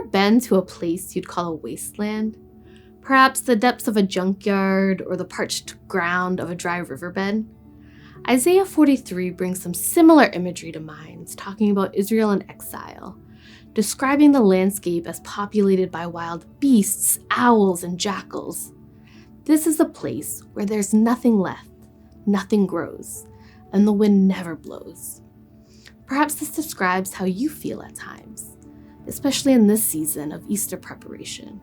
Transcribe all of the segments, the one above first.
ever been to a place you'd call a wasteland? Perhaps the depths of a junkyard or the parched ground of a dry riverbed? Isaiah 43 brings some similar imagery to mind, talking about Israel in exile, describing the landscape as populated by wild beasts, owls, and jackals. This is a place where there's nothing left, nothing grows, and the wind never blows. Perhaps this describes how you feel at times, especially in this season of Easter preparation.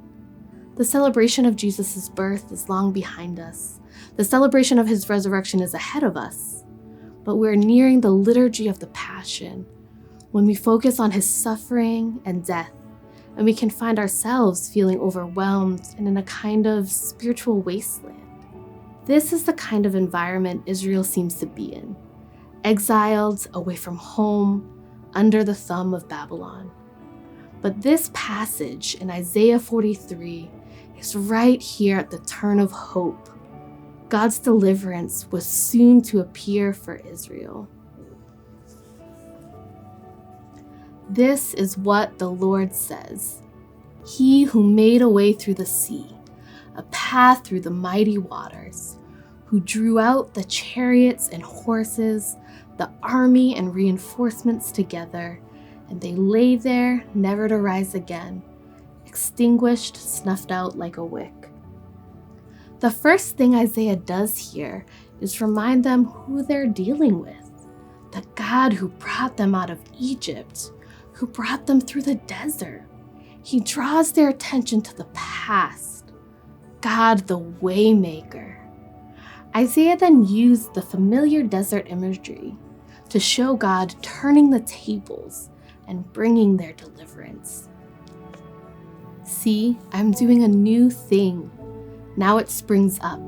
The celebration of Jesus' birth is long behind us. The celebration of his resurrection is ahead of us. But we're nearing the liturgy of the Passion, when we focus on his suffering and death, and we can find ourselves feeling overwhelmed and in a kind of spiritual wasteland. This is the kind of environment Israel seems to be in, exiled, away from home, under the thumb of Babylon. But this passage in Isaiah 43 is right here at the turn of hope. God's deliverance was soon to appear for Israel. This is what the Lord says. He who made a way through the sea, a path through the mighty waters, who drew out the chariots and horses, the army and reinforcements together, and they lay there never to rise again, extinguished, snuffed out like a wick. The first thing Isaiah does here is remind them who they're dealing with, the God who brought them out of Egypt, who brought them through the desert. He draws their attention to the past, God the Waymaker. Isaiah then used the familiar desert imagery to show God turning the tables and bringing their deliverance. See, I'm doing a new thing. Now it springs up.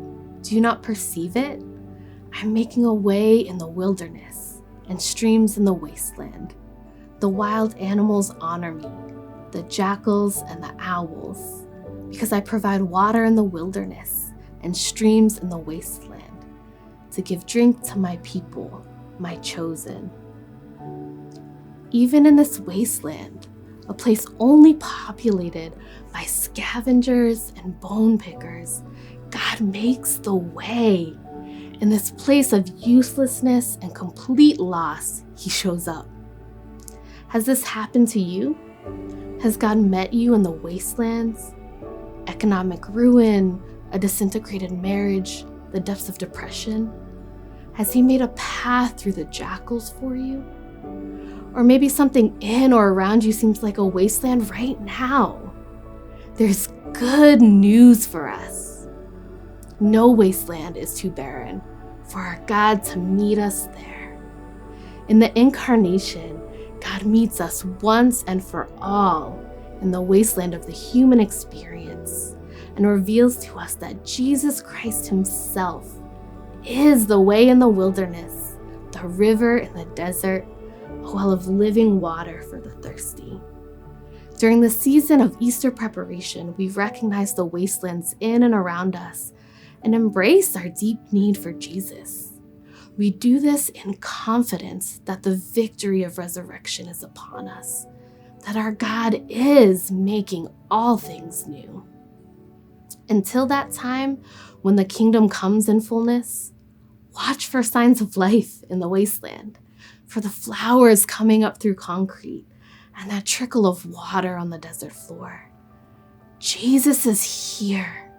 Do you not perceive it? I'm making a way in the wilderness and streams in the wasteland. The wild animals honor me, the jackals and the owls, because I provide water in the wilderness and streams in the wasteland to give drink to my people, my chosen. Even in this wasteland, a place only populated by scavengers and bone pickers, God makes the way. In this place of uselessness and complete loss, he shows up. Has this happened to you? Has God met you in the wastelands? Economic ruin, a disintegrated marriage, the depths of depression? Has he made a path through the jackals for you? Or maybe something in or around you seems like a wasteland right now. There's good news for us. No wasteland is too barren for our God to meet us there. In the incarnation, God meets us once and for all in the wasteland of the human experience and reveals to us that Jesus Christ himself is the way in the wilderness, the river in the desert, a well of living water for the thirsty. During the season of Easter preparation, we recognize the wastelands in and around us and embrace our deep need for Jesus. We do this in confidence that the victory of resurrection is upon us, that our God is making all things new. Until that time, when the kingdom comes in fullness, watch for signs of life in the wasteland, for the flowers coming up through concrete, and that trickle of water on the desert floor. Jesus is here.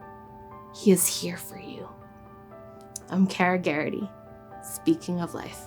He is here for you. I'm Kara Garrity, speaking of life.